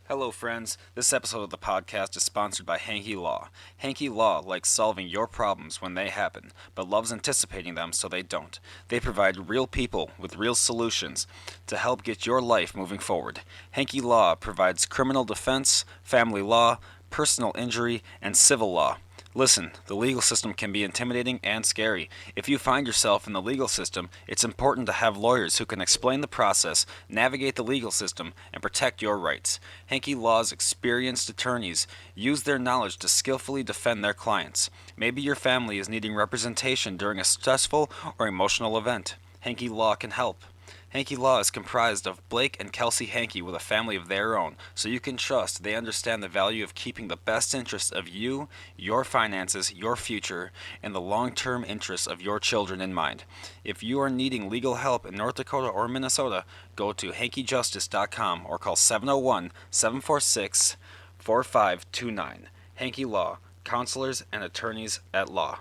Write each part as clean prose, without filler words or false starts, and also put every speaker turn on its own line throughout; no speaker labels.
Hello, friends. This episode of the podcast is sponsored by Hanky Law. Hanky Law likes solving your problems when they happen, but loves anticipating them so they don't. They provide real people with real solutions to help get your life moving forward. Hanky Law provides criminal defense, family law, personal injury, and civil law. Listen, the legal system can be intimidating and scary. If you find yourself in the legal system, it's important to have lawyers who can explain the process, navigate the legal system, and protect your rights. Hanky Law's experienced attorneys use their knowledge to skillfully defend their clients. Maybe your family is needing representation during a stressful or emotional event. Hanky Law can help. Hanky Law is comprised of Blake and Kelsey Hanky with a family of their own, so you can trust they understand the value of keeping the best interests of you, your finances, your future, and the long term interests of your children in mind. If you are needing legal help in North Dakota or Minnesota, go to hankyjustice.com or call 701 746 4529. Hanky Law, counselors and attorneys at law.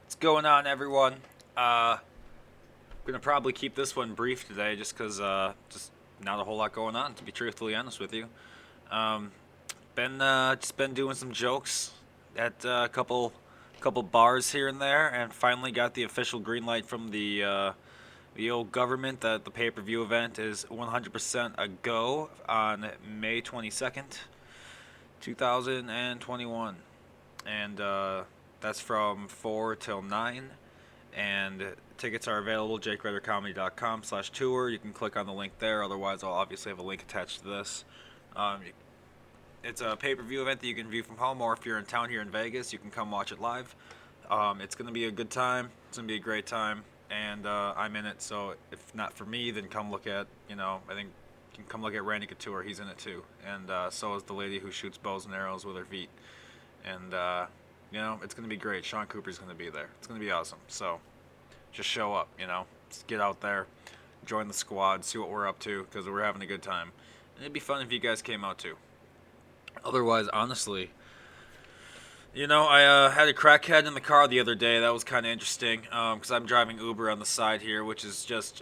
What's going on, everyone? I'm gonna probably keep this one brief today, just because just not a whole lot going on. To be truthfully honest with you, um, been doing some jokes at a couple bars here and there, and finally got the official green light from the old government that the pay-per-view event is 100% a go on May 22nd, 2021, and that's from 4 till 9, and tickets are available at jakeridercomedy.com/tour. You can click on the link there. Otherwise, I'll obviously have a link attached to this. Um, it's a pay-per-view event that you can view from home, or if you're in town here in Vegas, you can come watch it live. It's going to be a good time. It's going to be a great time, and I'm in it. So if not for me, then come look at, I think you can come look at Randy Couture. He's in it too, and so is the lady who shoots bows and arrows with her feet. And it's going to be great. Sean Cooper's going to be there. It's going to be awesome. So just show up. Just get out there, join the squad, see what we're up to, because we're having a good time. And it'd be fun if you guys came out too. Otherwise, honestly, I had a crackhead in the car the other day. That was kind of interesting, because I'm driving Uber on the side here, which is just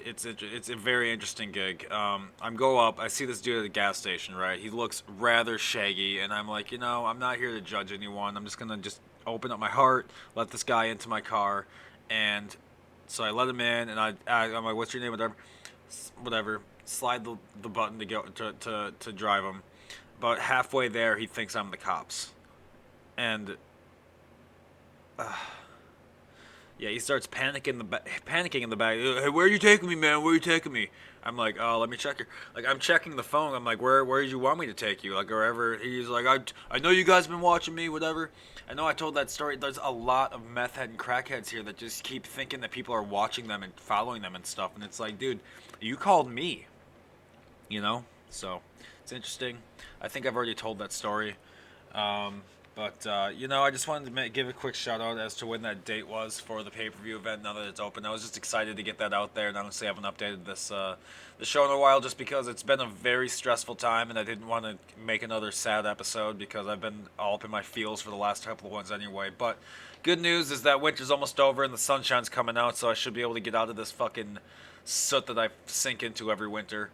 it's a very interesting gig. I'm go up. I see this dude at a gas station. Right, he looks rather shaggy, and I'm like, I'm not here to judge anyone. I'm just gonna open up my heart, let this guy into my car, and so I let him in, and I'm like, what's your name, whatever. Slide the button to go to drive him. But halfway there, he thinks I'm the cops, and yeah, he starts panicking in the back. Hey, where are you taking me, man? Where are you taking me? I'm like, oh, let me check your. Like, I'm checking the phone. I'm like, where did you want me to take you? Like, wherever. He's like, I know you guys been watching me, whatever. I know I told that story. There's a lot of meth head and crackheads here that just keep thinking that people are watching them and following them and stuff. And it's like, dude, you called me. So it's interesting. I think I've already told that story. But I just wanted to give a quick shout out as to when that date was for the pay per view event. Now that it's open, I was just excited to get that out there. And honestly, I haven't updated the show in a while, just because it's been a very stressful time, and I didn't want to make another sad episode because I've been all up in my feels for the last couple of ones anyway. But good news is that winter's almost over and the sunshine's coming out, so I should be able to get out of this fucking soot that I sink into every winter.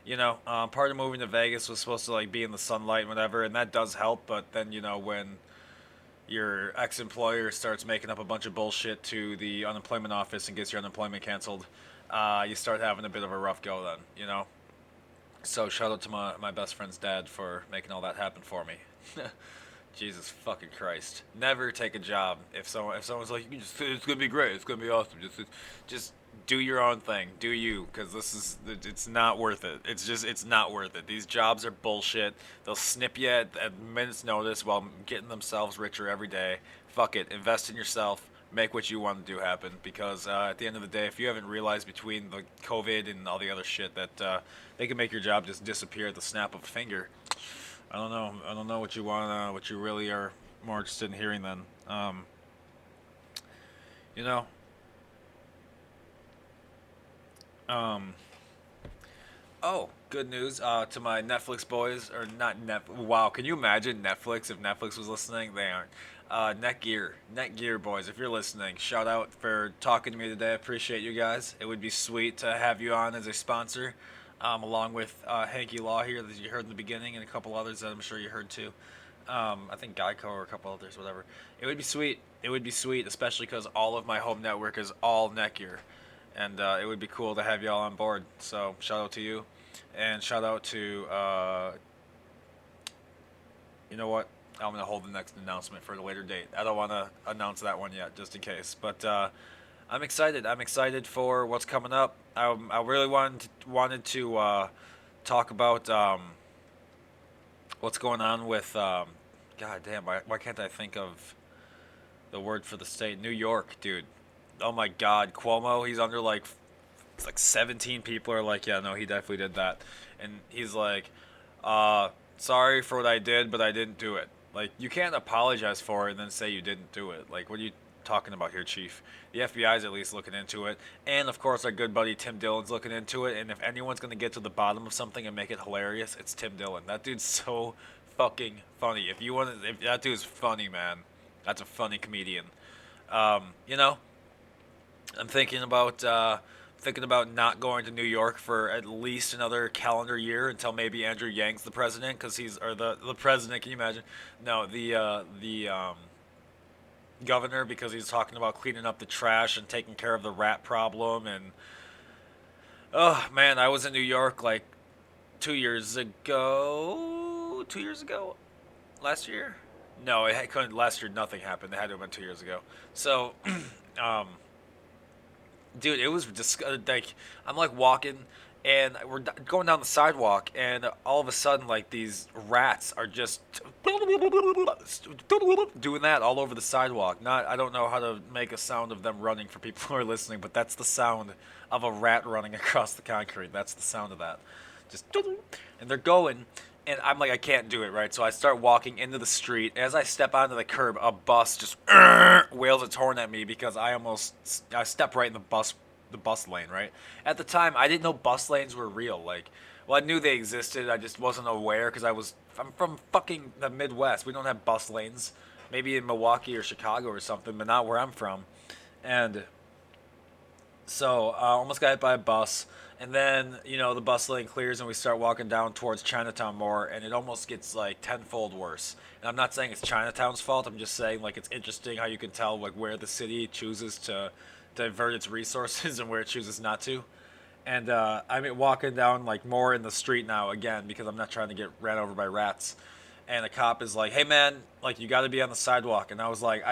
Part of moving to Vegas was supposed to be in the sunlight and whatever, and that does help. But then when your ex-employer starts making up a bunch of bullshit to the unemployment office and gets your unemployment canceled, you start having a bit of a rough go then. So shout out to my best friend's dad for making all that happen for me. Jesus fucking Christ! Never take a job if someone's like, it's gonna be great, it's gonna be awesome. Just do your own thing, do you? Because it's not worth it. It's not worth it. These jobs are bullshit. They'll snip you at a minute's notice while getting themselves richer every day. Fuck it, invest in yourself. make what you want to do happen. Because at the end of the day, if you haven't realized between the COVID and all the other shit that they can make your job just disappear at the snap of a finger, I don't know. I don't know what you want. What you really are more interested in hearing then. You know. Um, Oh, good news to my Netflix boys, or not Net. Wow, can you imagine Netflix if Netflix was listening? They aren't. Netgear boys, if you're listening, shout out for talking to me today. I appreciate you guys. It would be sweet to have you on as a sponsor, along with Hanky Law here that you heard in the beginning, and a couple others that I'm sure you heard too. I think Geico or a couple others, whatever. It would be sweet. It would be sweet, especially because all of my home network is all Netgear, and it would be cool to have y'all on board. So shout out to you. And shout out to, you know what? I'm going to hold the next announcement for a later date. I don't want to announce that one yet, just in case. But I'm excited. I'm excited for what's coming up. I really wanted to talk about what's going on with, God damn, why can't I think of the word for the state? New York, dude. Oh my God, Cuomo, he's under like it's like 17 people are like, yeah, no, he definitely did that. And he's like, sorry for what I did, but I didn't do it. Like, you can't apologize for it and then say you didn't do it. Like, what are you talking about here, Chief? The FBI's at least looking into it. And, of course, our good buddy Tim Dillon's looking into it. And if anyone's going to get to the bottom of something and make it hilarious, it's Tim Dillon. That dude's so fucking funny. If that dude's funny, man. That's a funny comedian. You know, I'm thinking about not going to New York for at least another calendar year until maybe Andrew Yang's the president, because he's or the president. Can you imagine? No, the governor, because he's talking about cleaning up the trash and taking care of the rat problem. And oh man, I was in New York like 2 years ago. 2 years ago, last year. No, it couldn't. Last year, nothing happened. It had to have been 2 years ago. So, um, dude, it was just like I'm like walking, and we're going down the sidewalk, and all of a sudden, like these rats are just doing that all over the sidewalk. Not, I don't know how to make a sound of them running for people who are listening, but that's the sound of a rat running across the concrete. That's the sound of that. Just and they're going, and I'm like, I can't do it, right? So I start walking into the street. As I step onto the curb, a bus just wails its horn at me because I step right in the bus lane, right? At the time, I didn't know bus lanes were real. Like, well, I knew they existed. I just wasn't aware because I'm from fucking the Midwest. We don't have bus lanes. Maybe in Milwaukee or Chicago or something, but not where I'm from. And so I almost got hit by a bus, and then the bus lane clears, and we start walking down towards Chinatown more, and it almost gets like tenfold worse. And I'm not saying it's Chinatown's fault. I'm just saying like it's interesting how you can tell like where the city chooses to divert its resources and where it chooses not to. And I'm walking down like more in the street now again because I'm not trying to get ran over by rats. And a cop is like, "Hey man, like you got to be on the sidewalk." And I was like,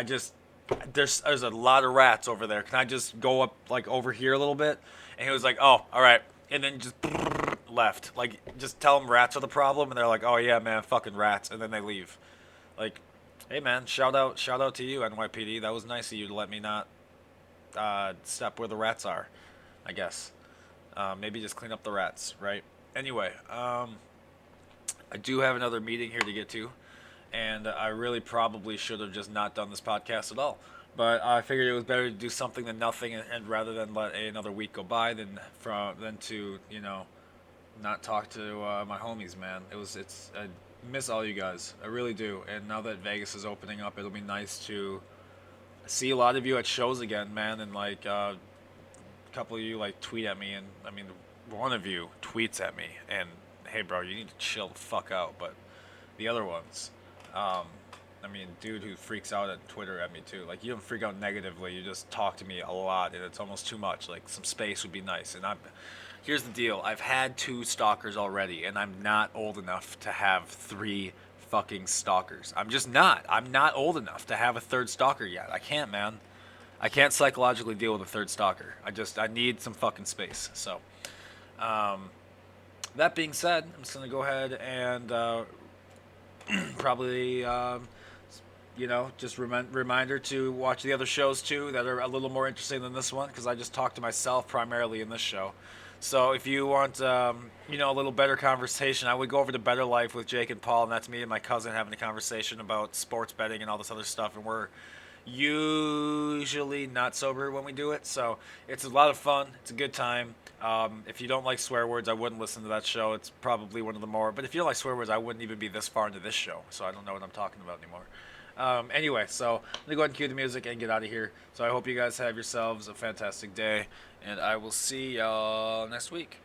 there's a lot of rats over there. Can I just go up like over here a little bit?" And he was like, "Oh, all right." And then just left. Like just tell them rats are the problem, and they're like, "Oh yeah, man, fucking rats," and then they leave. Like, hey man, shout out to you, NYPD. That was nice of you to let me not step where the rats are, I guess. Maybe just clean up the rats, right? Anyway, I do have another meeting here to get to, and I really probably should have just not done this podcast at all. But I figured it was better to do something than nothing, and rather than let another week go by, than to not talk to my homies, man. I miss all you guys, I really do. And now that Vegas is opening up, it'll be nice to see a lot of you at shows again, man. And like a couple of you like tweet at me, and I mean one of you tweets at me, and hey bro, you need to chill the fuck out. But the other ones, um, I mean, dude who freaks out at Twitter at me too. Like, you don't freak out negatively. You just talk to me a lot, and it's almost too much. Like, some space would be nice. And here's the deal. I've had 2 stalkers already, and I'm not old enough to have 3 fucking stalkers. I'm just not. I'm not old enough to have a 3rd stalker yet. I can't, man. I can't psychologically deal with a 3rd stalker. I need some fucking space. So, um, that being said, I'm just gonna go ahead and probably just reminder to watch the other shows too that are a little more interesting than this one because I just talk to myself primarily in this show. So if you want, a little better conversation, I would go over to Better Life with Jake and Paul, and that's me and my cousin having a conversation about sports betting and all this other stuff, and we're usually not sober when we do it, so it's a lot of fun. It's a good time. If you don't like swear words, I wouldn't listen to that show. It's probably one of the more. But if you don't like swear words, I wouldn't even be this far into this show, so I don't know what I'm talking about anymore. Anyway, so I'm gonna go ahead and cue the music and get out of here. So I hope you guys have yourselves a fantastic day, and I will see y'all next week.